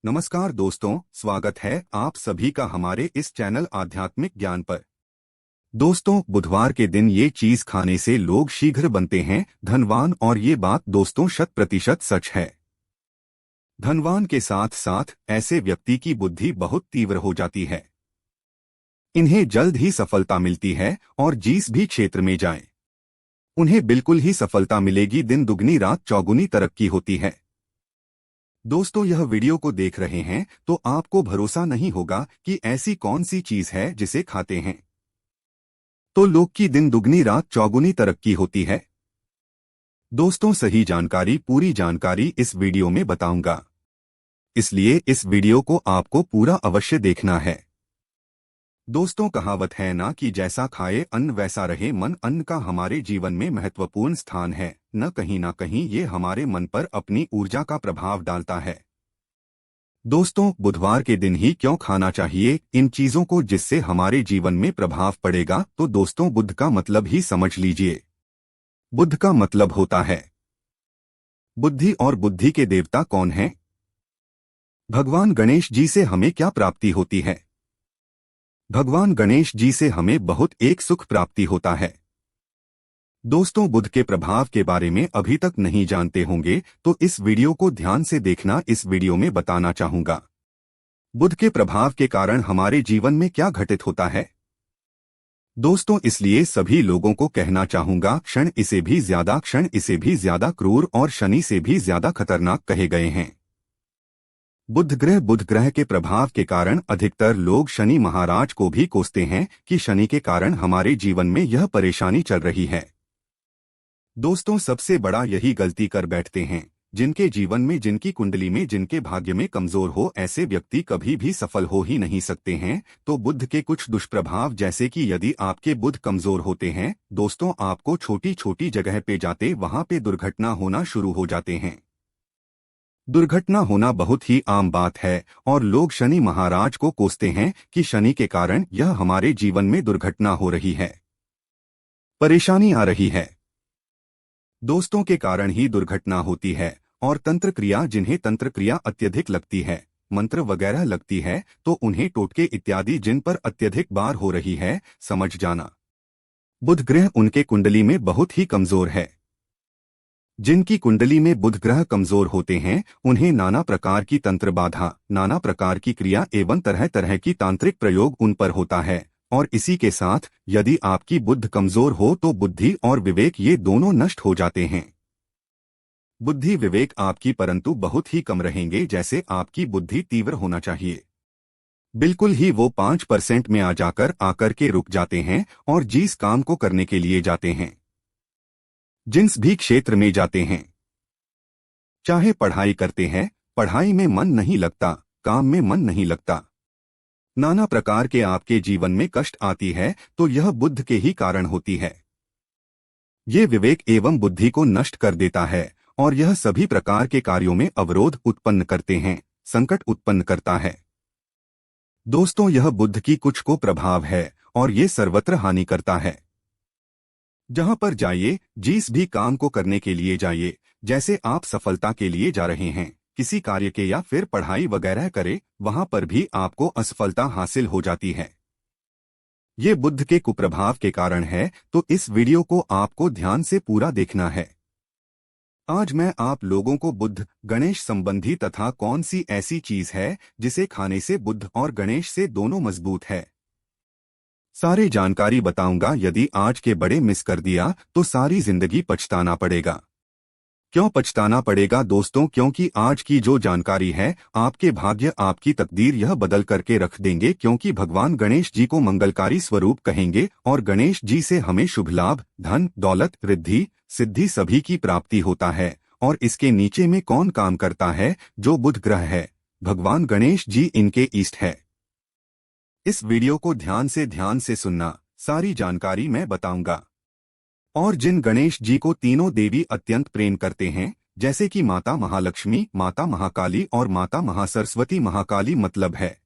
नमस्कार दोस्तों, स्वागत है आप सभी का हमारे इस चैनल आध्यात्मिक ज्ञान पर। दोस्तों, बुधवार के दिन ये चीज खाने से लोग शीघ्र बनते हैं धनवान, और ये बात दोस्तों 100% सच है। धनवान के साथ साथ ऐसे व्यक्ति की बुद्धि बहुत तीव्र हो जाती है। इन्हें जल्द ही सफलता मिलती है और जिस भी क्षेत्र में जाएं, उन्हें बिल्कुल ही सफलता मिलेगी। दिन दुगनी रात चौगुनी तरक्की होती है। दोस्तों, यह वीडियो को देख रहे हैं तो आपको भरोसा नहीं होगा कि ऐसी कौन सी चीज है जिसे खाते हैं तो लोग की दिन दुगनी रात चौगुनी तरक्की होती है। दोस्तों, सही जानकारी, पूरी जानकारी इस वीडियो में बताऊंगा, इसलिए इस वीडियो को आपको पूरा अवश्य देखना है। दोस्तों, कहावत है ना कि जैसा खाए अन्न वैसा रहे मन। अन्न का हमारे जीवन में महत्वपूर्ण स्थान है। न कहीं ये हमारे मन पर अपनी ऊर्जा का प्रभाव डालता है। दोस्तों, बुधवार के दिन ही क्यों खाना चाहिए इन चीजों को जिससे हमारे जीवन में प्रभाव पड़ेगा? तो दोस्तों, बुध का मतलब ही समझ लीजिए। बुध का मतलब होता है बुद्धि, और बुद्धि के देवता कौन हैं? भगवान गणेश जी से हमें क्या प्राप्ति होती है? भगवान गणेश जी से हमें बहुत एक सुख प्राप्ति होता है। दोस्तों, बुध के प्रभाव के बारे में अभी तक नहीं जानते होंगे तो इस वीडियो को ध्यान से देखना। इस वीडियो में बताना चाहूंगा बुध के प्रभाव के कारण हमारे जीवन में क्या घटित होता है। दोस्तों, इसलिए सभी लोगों को कहना चाहूंगा, क्षण इसे भी ज्यादा क्रूर और शनि से भी ज्यादा खतरनाक कहे गए हैं। बुध ग्रह के प्रभाव के कारण अधिकतर लोग शनि महाराज को भी कोसते हैं कि शनि के कारण हमारे जीवन में यह परेशानी चल रही है। दोस्तों, सबसे बड़ा यही गलती कर बैठते हैं जिनके जीवन में, जिनकी कुंडली में, जिनके भाग्य में कमजोर हो, ऐसे व्यक्ति कभी भी सफल हो ही नहीं सकते हैं। तो बुध के कुछ दुष्प्रभाव, जैसे कि यदि आपके बुध कमजोर होते हैं दोस्तों, आपको छोटी छोटी जगह पे जाते वहां पे दुर्घटना होना शुरू हो जाते हैं। दुर्घटना होना बहुत ही आम बात है और लोग शनि महाराज को कोसते हैं कि शनि के कारण यह हमारे जीवन में दुर्घटना हो रही है, परेशानी आ रही है। दोस्तों, के कारण ही दुर्घटना होती है। और तंत्र क्रिया, जिन्हें तंत्र क्रिया अत्यधिक लगती है, मंत्र वगैरह लगती है, तो उन्हें टोटके इत्यादि जिन पर अत्यधिक बार हो रही है, समझ जाना बुध ग्रह उनके कुंडली में बहुत ही कमजोर है। जिनकी कुंडली में बुध ग्रह कमजोर होते हैं उन्हें नाना प्रकार की तंत्र बाधा, नाना प्रकार की क्रिया एवं तरह तरह की तांत्रिक प्रयोग उन पर होता है। और इसी के साथ यदि आपकी बुद्ध कमजोर हो तो बुद्धि और विवेक ये दोनों नष्ट हो जाते हैं। बुद्धि विवेक आपकी परंतु बहुत ही कम रहेंगे। जैसे आपकी बुद्धि तीव्र होना चाहिए, बिल्कुल ही वो 5% में आकर के रुक जाते हैं और जिस काम को करने के लिए जाते हैं, जिस भी क्षेत्र में जाते हैं, चाहे पढ़ाई करते हैं, पढ़ाई में मन नहीं लगता, काम में मन नहीं लगता, नाना प्रकार के आपके जीवन में कष्ट आती है, तो यह बुद्ध के ही कारण होती है। ये विवेक एवं बुद्धि को नष्ट कर देता है और यह सभी प्रकार के कार्यों में अवरोध उत्पन्न करते हैं, संकट उत्पन्न करता है। दोस्तों, यह बुद्ध की कुछ को प्रभाव है और ये सर्वत्र हानि करता है। जहां पर जाइए, जिस भी काम को करने के लिए जाइए, जैसे आप सफलता के लिए जा रहे हैं किसी कार्य के या फिर पढ़ाई वगैरह करे, वहां पर भी आपको असफलता हासिल हो जाती है। ये बुद्ध के कुप्रभाव के कारण है, तो इस वीडियो को आपको ध्यान से पूरा देखना है। आज मैं आप लोगों को बुद्ध गणेश संबंधी तथा कौन सी ऐसी चीज है जिसे खाने से बुद्ध और गणेश से दोनों मजबूत है, सारी जानकारी बताऊंगा। यदि आज के बड़े मिस कर दिया तो सारी जिंदगी पछताना पड़ेगा। क्यों पछताना पड़ेगा दोस्तों? क्योंकि आज की जो जानकारी है आपके भाग्य, आपकी तकदीर यह बदल करके रख देंगे। क्योंकि भगवान गणेश जी को मंगलकारी स्वरूप कहेंगे और गणेश जी से हमें शुभ लाभ, धन, दौलत, रिद्धि, सिद्धि सभी की प्राप्ति होता है। और इसके नीचे में कौन काम करता है? जो बुध ग्रह है, भगवान गणेश जी इनके ईष्ट है। इस वीडियो को ध्यान से सुनना, सारी जानकारी मैं बताऊंगा। और जिन गणेश जी को तीनों देवी अत्यंत प्रेम करते हैं, जैसे कि माता महालक्ष्मी, माता महाकाली और माता महासरस्वती। महाकाली मतलब है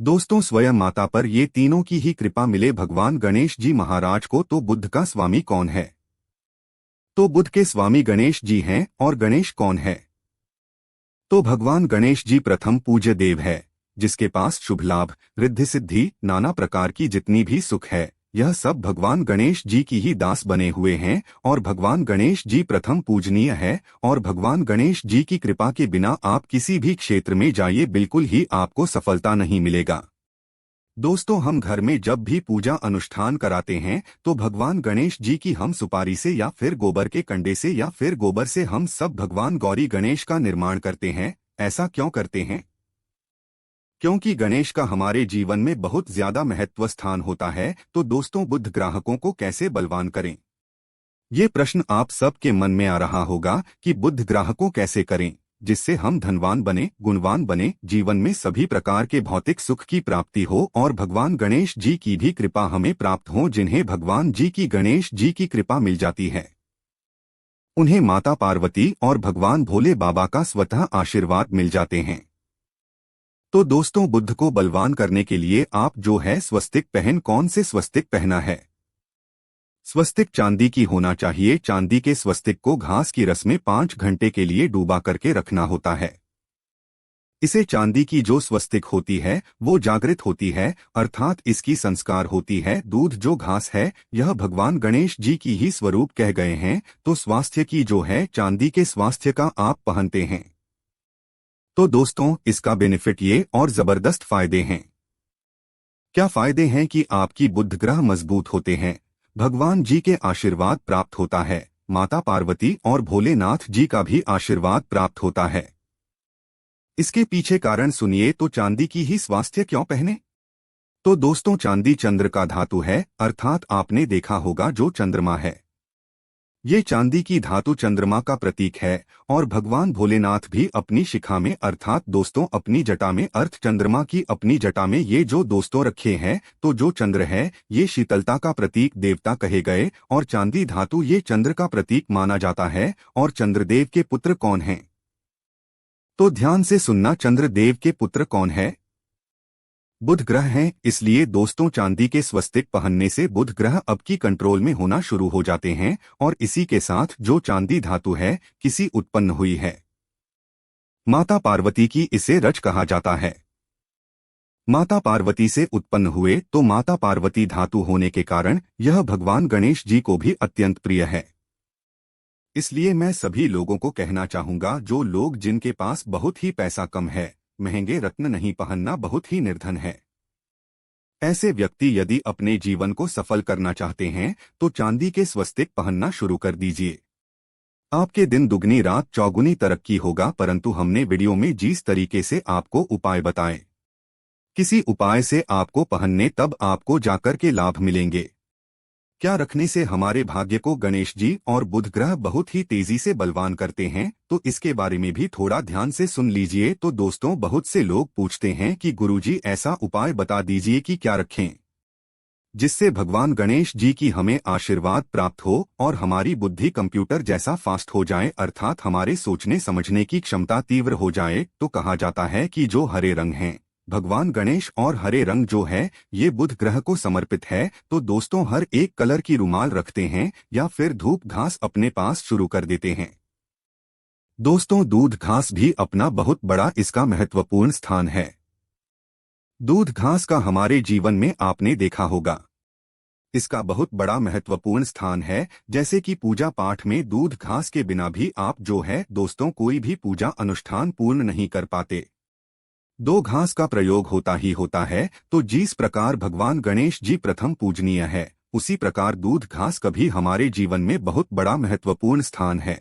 दोस्तों स्वयं माता पर ये तीनों की ही कृपा मिले भगवान गणेश जी महाराज को। तो बुद्ध का स्वामी कौन है? तो बुद्ध के स्वामी गणेश जी हैं। और गणेश कौन है? तो भगवान गणेश जी प्रथम पूज्य देव है, जिसके पास शुभ लाभ, रिद्धि सिद्धि, नाना प्रकार की जितनी भी सुख है, यह सब भगवान गणेश जी की ही दास बने हुए हैं। और भगवान गणेश जी प्रथम पूजनीय है, और भगवान गणेश जी की कृपा के बिना आप किसी भी क्षेत्र में जाइए, बिल्कुल ही आपको सफलता नहीं मिलेगा। दोस्तों, हम घर में जब भी पूजा अनुष्ठान कराते हैं तो भगवान गणेश जी की हम सुपारी से या फिर गोबर के कंडे से या फिर गोबर से हम सब भगवान गौरी गणेश का निर्माण करते हैं। ऐसा क्यों करते हैं? क्योंकि गणेश का हमारे जीवन में बहुत ज्यादा महत्व स्थान होता है। तो दोस्तों, बुद्ध ग्राहकों को कैसे बलवान करें? ये प्रश्न आप सबके मन में आ रहा होगा कि बुद्ध ग्राहकों कैसे करें जिससे हम धनवान बने, गुणवान बने, जीवन में सभी प्रकार के भौतिक सुख की प्राप्ति हो और भगवान गणेश जी की भी कृपा हमें प्राप्त हो। जिन्हें भगवान जी की गणेश जी की कृपा मिल जाती है, उन्हें माता पार्वती और भगवान भोले बाबा का स्वतः आशीर्वाद मिल जाते हैं। तो दोस्तों, बुद्ध को बलवान करने के लिए आप जो है स्वस्तिक पहन। कौन से स्वस्तिक पहना है? स्वस्तिक चांदी की होना चाहिए। चांदी के स्वस्तिक को घास की रस में 5 घंटे के लिए डूबा करके रखना होता है। इसे चांदी की जो स्वस्तिक होती है वो जागृत होती है, अर्थात इसकी संस्कार होती है। दूध जो घास है यह भगवान गणेश जी की ही स्वरूप कह गए हैं। तो स्वास्थ्य की जो है चांदी के स्वास्थ्य का आप पहनते हैं। तो दोस्तों, इसका बेनिफिट ये और जबरदस्त फायदे हैं। क्या फायदे हैं कि आपकी बुद्ध ग्रह मजबूत होते हैं, भगवान जी के आशीर्वाद प्राप्त होता है, माता पार्वती और भोलेनाथ जी का भी आशीर्वाद प्राप्त होता है। इसके पीछे कारण सुनिए। तो चांदी की ही स्वास्थ्य क्यों पहने? तो दोस्तों, चांदी चंद्र का धातु है, अर्थात आपने देखा होगा जो चंद्रमा है, ये चांदी की धातु चंद्रमा का प्रतीक है। और भगवान भोलेनाथ भी अपनी शिखा में, अर्थात दोस्तों अपनी जटा में, अर्थ चंद्रमा की अपनी जटा में ये जो दोस्तों रखे हैं, तो जो चंद्र है ये शीतलता का प्रतीक देवता कहे गए और चांदी धातु ये चंद्र का प्रतीक माना जाता है। और चंद्रदेव के पुत्र कौन हैं? तो ध्यान से सुनना, चंद्रदेव के पुत्र कौन है? बुध ग्रह हैं। इसलिए दोस्तों, चांदी के स्वस्तिक पहनने से बुध ग्रह अब की कंट्रोल में होना शुरू हो जाते हैं। और इसी के साथ जो चांदी धातु है किसी उत्पन्न हुई है, माता पार्वती की इसे रज कहा जाता है। माता पार्वती से उत्पन्न हुए तो माता पार्वती धातु होने के कारण यह भगवान गणेश जी को भी अत्यंत प्रिय है। इसलिए मैं सभी लोगों को कहना चाहूंगा, जो लोग जिनके पास बहुत ही पैसा कम है, महंगे रत्न नहीं पहनना बहुत ही निर्धन है, ऐसे व्यक्ति यदि अपने जीवन को सफल करना चाहते हैं तो चांदी के स्वस्तिक पहनना शुरू कर दीजिए। आपके दिन दुगनी रात चौगुनी तरक्की होगा। परंतु हमने वीडियो में जिस तरीके से आपको उपाय बताए, किसी उपाय से आपको पहनने तब आपको जाकर के लाभ मिलेंगे। क्या रखने से हमारे भाग्य को गणेश जी और बुध ग्रह बहुत ही तेजी से बलवान करते हैं, तो इसके बारे में भी थोड़ा ध्यान से सुन लीजिए। तो दोस्तों, बहुत से लोग पूछते हैं कि गुरुजी ऐसा उपाय बता दीजिए कि क्या रखें जिससे भगवान गणेश जी की हमें आशीर्वाद प्राप्त हो और हमारी बुद्धि कंप्यूटर जैसा फास्ट हो जाए, अर्थात हमारे सोचने समझने की क्षमता तीव्र हो जाए। तो कहा जाता है कि जो हरे रंग हैं, भगवान गणेश और हरे रंग जो है ये बुध ग्रह को समर्पित है। तो दोस्तों, हर एक कलर की रुमाल रखते हैं या फिर धूप घास अपने पास शुरू कर देते हैं। दोस्तों, दूध घास भी अपना बहुत बड़ा इसका महत्वपूर्ण स्थान है। दूध घास का हमारे जीवन में आपने देखा होगा, इसका बहुत बड़ा महत्वपूर्ण स्थान है। जैसे कि पूजा पाठ में दूध घास के बिना भी आप जो है दोस्तों कोई भी पूजा अनुष्ठान पूर्ण नहीं कर पाते। दो घास का प्रयोग होता ही होता है। तो जिस प्रकार भगवान गणेश जी प्रथम पूजनीय है, उसी प्रकार दूध घास का भी हमारे जीवन में बहुत बड़ा महत्वपूर्ण स्थान है।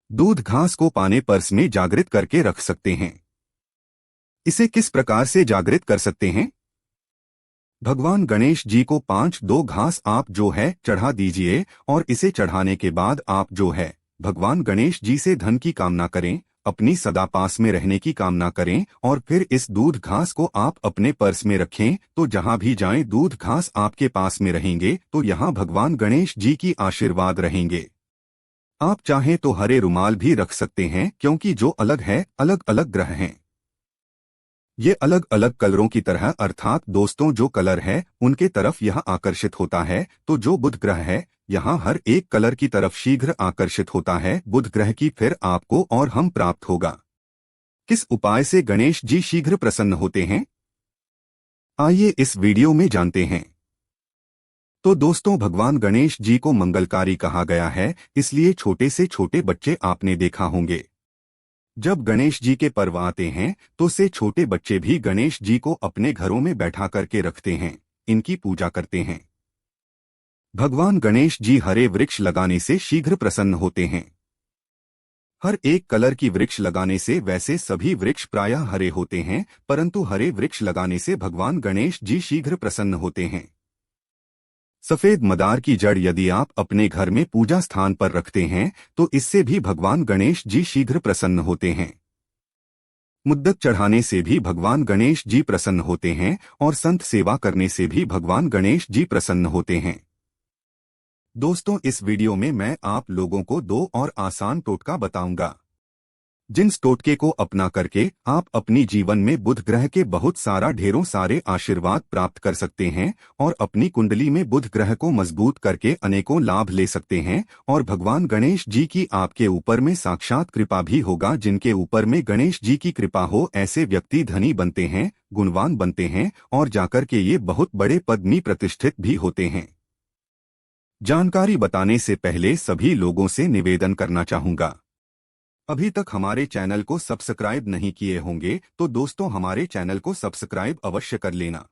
दूध घास को पाने पर्स में जागृत करके रख सकते हैं। इसे किस प्रकार से जागृत कर सकते हैं? भगवान गणेश जी को 5 घास आप जो है चढ़ा दीजिए और इसे चढ़ाने के बाद आप जो है भगवान गणेश जी से धन की कामना करें, अपनी सदा पास में रहने की कामना करें और फिर इस दूध घास को आप अपने पर्स में रखें। तो जहां भी जाएं दूध घास आपके पास में रहेंगे, तो यहां भगवान गणेश जी की आशीर्वाद रहेंगे। आप चाहें तो हरे रुमाल भी रख सकते हैं, क्योंकि जो अलग है अलग अलग ग्रह हैं, ये अलग अलग कलरों की तरह, अर्थात दोस्तों जो कलर है उनके तरफ यह आकर्षित होता है। तो जो बुध ग्रह है यहाँ हर एक कलर की तरफ शीघ्र आकर्षित होता है। बुध ग्रह की फिर आपको और हम प्राप्त होगा। किस उपाय से गणेश जी शीघ्र प्रसन्न होते हैं? आइए इस वीडियो में जानते हैं। तो दोस्तों, भगवान गणेश जी को मंगलकारी कहा गया है, इसलिए छोटे से छोटे बच्चे आपने देखा होंगे। जब गणेश जी के पर्व आते हैं तो से छोटे बच्चे भी गणेश जी को अपने घरों में बैठा करके रखते हैं, इनकी पूजा करते हैं। भगवान गणेश जी हरे वृक्ष लगाने से शीघ्र प्रसन्न होते हैं। हर एक कलर की वृक्ष लगाने से वैसे सभी वृक्ष प्रायः हरे होते हैं, परंतु हरे वृक्ष लगाने से भगवान गणेश जी शीघ्र प्रसन्न होते हैं। सफेद मदार की जड़ यदि आप अपने घर में पूजा स्थान पर रखते हैं तो इससे भी भगवान गणेश जी शीघ्र प्रसन्न होते हैं। मुद्दत चढ़ाने से भी भगवान गणेश जी प्रसन्न होते हैं और संत सेवा करने से भी भगवान गणेश जी प्रसन्न होते हैं। दोस्तों, इस वीडियो में मैं आप लोगों को 2 और आसान टोटका बताऊंगा, जिन टोटके को अपना करके आप अपनी जीवन में बुध ग्रह के बहुत सारा ढेरों सारे आशीर्वाद प्राप्त कर सकते हैं और अपनी कुंडली में बुध ग्रह को मजबूत करके अनेकों लाभ ले सकते हैं और भगवान गणेश जी की आपके ऊपर में साक्षात कृपा भी होगा। जिनके ऊपर में गणेश जी की कृपा हो ऐसे व्यक्ति धनी बनते हैं, गुणवान बनते हैं और जाकर के ये बहुत बड़े पद में प्रतिष्ठित भी होते हैं। जानकारी बताने से पहले सभी लोगों से निवेदन करना चाहूंगा, अभी तक हमारे चैनल को सब्सक्राइब नहीं किए होंगे तो दोस्तों हमारे चैनल को सब्सक्राइब अवश्य कर लेना।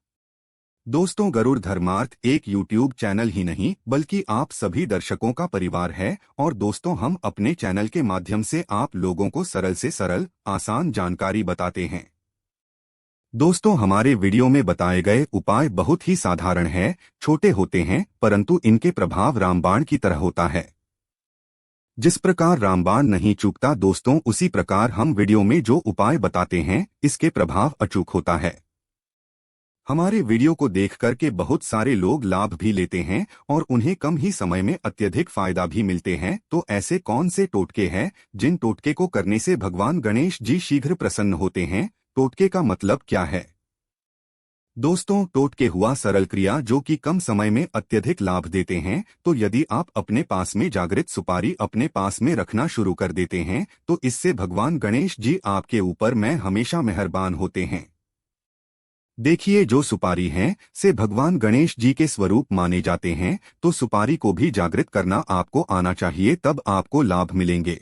दोस्तों, गरुड़ धर्मार्थ एक यूट्यूब चैनल ही नहीं बल्कि आप सभी दर्शकों का परिवार है और दोस्तों हम अपने चैनल के माध्यम से आप लोगों को सरल से सरल आसान जानकारी बताते हैं। दोस्तों, हमारे वीडियो में बताए गए उपाय बहुत ही साधारण है, छोटे होते हैं परंतु इनके प्रभाव रामबाण की तरह होता है। जिस प्रकार रामबाण नहीं चूकता दोस्तों, उसी प्रकार हम वीडियो में जो उपाय बताते हैं इसके प्रभाव अचूक होता है। हमारे वीडियो को देख करके बहुत सारे लोग लाभ भी लेते हैं और उन्हें कम ही समय में अत्यधिक फायदा भी मिलते हैं। तो ऐसे कौन से टोटके हैं जिन टोटके को करने से भगवान गणेश जी शीघ्र प्रसन्न होते हैं? टोटके का मतलब क्या है? दोस्तों, टोटके हुआ सरल क्रिया जो कि कम समय में अत्यधिक लाभ देते हैं। तो यदि आप अपने पास में जागृत सुपारी अपने पास में रखना शुरू कर देते हैं तो इससे भगवान गणेश जी आपके ऊपर में हमेशा मेहरबान होते हैं। देखिए, जो सुपारी हैं से भगवान गणेश जी के स्वरूप माने जाते हैं, तो सुपारी को भी जागृत करना आपको आना चाहिए, तब आपको लाभ मिलेंगे।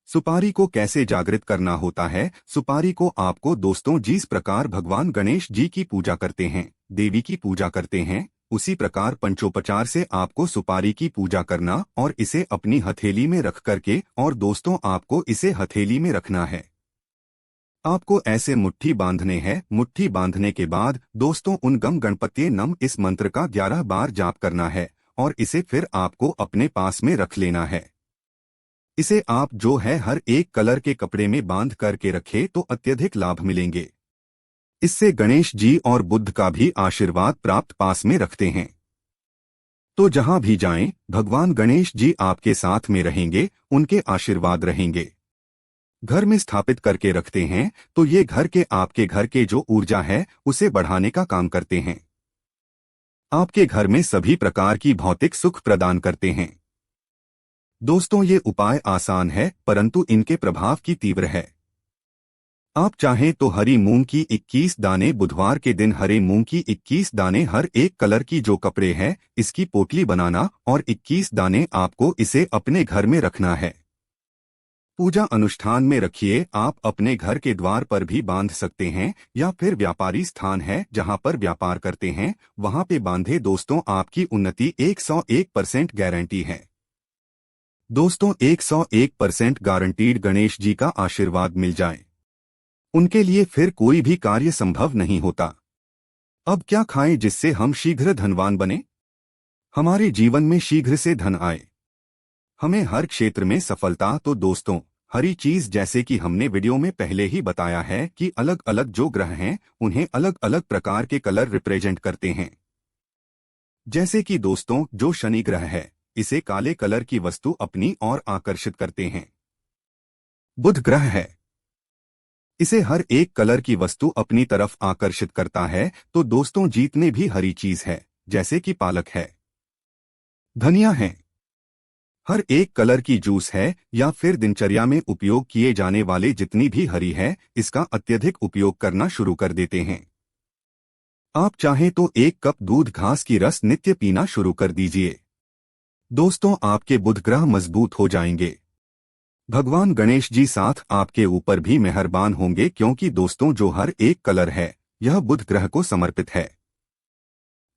सुपारी को कैसे जागृत करना होता है? सुपारी को आपको दोस्तों जिस प्रकार भगवान गणेश जी की पूजा करते हैं, देवी की पूजा करते हैं, उसी प्रकार पंचोपचार से आपको सुपारी की पूजा करना और इसे अपनी हथेली में रख करके और दोस्तों आपको इसे हथेली में रखना है। आपको ऐसे मुट्ठी बांधने हैं। मुट्ठी बांधने के बाद दोस्तों उन गम गणपति नम इस मंत्र का 11 बार जाप करना है और इसे फिर आपको अपने पास में रख लेना है। इसे आप जो है हर एक कलर के कपड़े में बांध करके रखे तो अत्यधिक लाभ मिलेंगे। इससे गणेश जी और बुद्ध का भी आशीर्वाद प्राप्त पास में रखते हैं। तो जहां भी जाएं, भगवान गणेश जी आपके साथ में रहेंगे, उनके आशीर्वाद रहेंगे। घर में स्थापित करके रखते हैं तो ये घर के आपके घर के जो ऊर्जा है उसे बढ़ाने का काम करते हैं। आपके घर में सभी प्रकार की भौतिक सुख प्रदान करते हैं। दोस्तों, ये उपाय आसान है परंतु इनके प्रभाव की तीव्र है। आप चाहें तो हरी मूंग की 21 दाने बुधवार के दिन हरे मूंग की 21 दाने हर एक कलर की जो कपड़े हैं इसकी पोटली बनाना और 21 दाने आपको इसे अपने घर में रखना है। पूजा अनुष्ठान में रखिए। आप अपने घर के द्वार पर भी बांध सकते हैं या फिर व्यापारी स्थान है जहां पर व्यापार करते हैं वहां पे बांधे। दोस्तों, आपकी उन्नति 101% गारंटी है। दोस्तों, 101% गारंटीड गणेश जी का आशीर्वाद मिल जाए, उनके लिए फिर कोई भी कार्य संभव नहीं होता। अब क्या खाएं जिससे हम शीघ्र धनवान बने, हमारे जीवन में शीघ्र से धन आए, हमें हर क्षेत्र में सफलता? तो दोस्तों, हरी चीज जैसे कि हमने वीडियो में पहले ही बताया है कि अलग अलग जो ग्रह हैं उन्हें अलग अलग प्रकार के कलर रिप्रेजेंट करते हैं। जैसे कि दोस्तों, जो शनि ग्रह है इसे काले कलर की वस्तु अपनी ओर आकर्षित करते हैं। बुध ग्रह है, इसे हर एक कलर की वस्तु अपनी तरफ आकर्षित करता है। तो दोस्तों, जितने भी हरी चीज है जैसे कि पालक है, धनिया है, हर एक कलर की जूस है या फिर दिनचर्या में उपयोग किए जाने वाले जितनी भी हरी है, इसका अत्यधिक उपयोग करना शुरू कर देते हैं। आप चाहें तो 1 कप दूध घास की रस नित्य पीना शुरू कर दीजिए। दोस्तों, आपके बुध ग्रह मजबूत हो जाएंगे। भगवान गणेश जी साथ आपके ऊपर भी मेहरबान होंगे, क्योंकि दोस्तों जो हर एक कलर है यह बुध ग्रह को समर्पित है।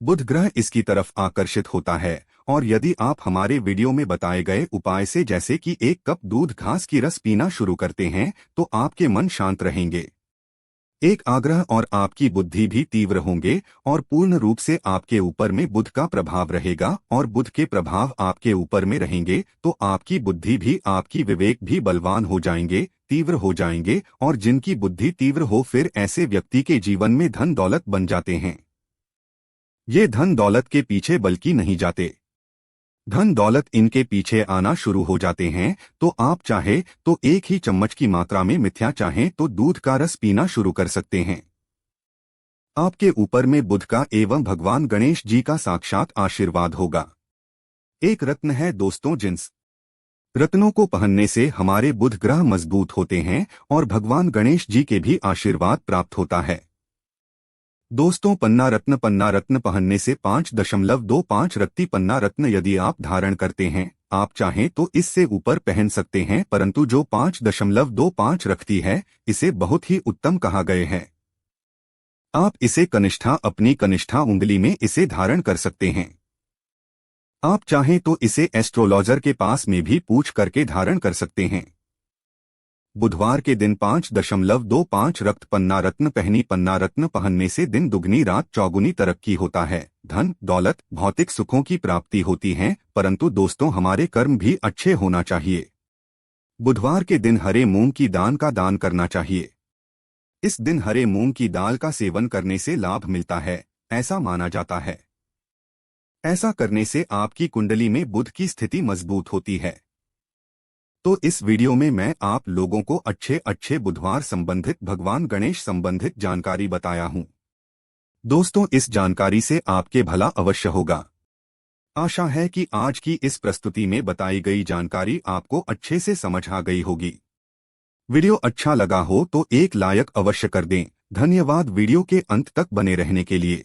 बुध ग्रह इसकी तरफ आकर्षित होता है, और यदि आप हमारे वीडियो में बताए गए उपाय से जैसे कि 1 कप दूध घास की रस पीना शुरू करते हैं तो आपके मन शांत रहेंगे, एक आग्रह और आपकी बुद्धि भी तीव्र होंगे, और पूर्ण रूप से आपके ऊपर में बुध का प्रभाव रहेगा, और बुध के प्रभाव आपके ऊपर में रहेंगे तो आपकी बुद्धि भी, आपकी विवेक भी बलवान हो जाएंगे, तीव्र हो जाएंगे, और जिनकी बुद्धि तीव्र हो फिर ऐसे व्यक्ति के जीवन में धन दौलत बन जाते हैं। ये धन दौलत के पीछे बल्कि नहीं जाते, धन दौलत इनके पीछे आना शुरू हो जाते हैं। तो आप चाहे तो 1 ही चम्मच की मात्रा में मिथ्या चाहें तो दूध का रस पीना शुरू कर सकते हैं। आपके ऊपर में बुध का एवं भगवान गणेश जी का साक्षात आशीर्वाद होगा। एक रत्न है दोस्तों जिन्स रत्नों को पहनने से हमारे बुध ग्रह मजबूत होते हैं और भगवान गणेश जी के भी आशीर्वाद प्राप्त होता है। दोस्तों, पन्ना रत्न पहनने से 5.25 रत्ती पन्ना रत्न यदि आप धारण करते हैं, आप चाहें तो इससे ऊपर पहन सकते हैं, परंतु जो 5.25 रखती है इसे बहुत ही उत्तम कहा गए हैं। आप इसे कनिष्ठा, अपनी कनिष्ठा उंगली में इसे धारण कर सकते हैं। आप चाहें तो इसे एस्ट्रोलॉजर के पास में भी पूछ करके धारण कर सकते हैं। बुधवार के दिन 5.25 रक्त पन्ना रत्न पहनने से दिन दुगनी रात चौगुनी तरक्की होता है, धन दौलत भौतिक सुखों की प्राप्ति होती है, परंतु दोस्तों हमारे कर्म भी अच्छे होना चाहिए। बुधवार के दिन हरे मूंग की दाल का दान करना चाहिए। इस दिन हरे मूंग की दाल का सेवन करने से लाभ मिलता है, ऐसा माना जाता है। ऐसा करने से आपकी कुंडली में बुध की स्थिति मजबूत होती है। तो इस वीडियो में मैं आप लोगों को अच्छे बुधवार संबंधित, भगवान गणेश संबंधित जानकारी बताया हूं। दोस्तों, इस जानकारी से आपके भला अवश्य होगा। आशा है कि आज की इस प्रस्तुति में बताई गई जानकारी आपको अच्छे से समझ आ गई होगी। वीडियो अच्छा लगा हो तो एक लाइक अवश्य कर दें। धन्यवाद वीडियो के अंत तक बने रहने के लिए।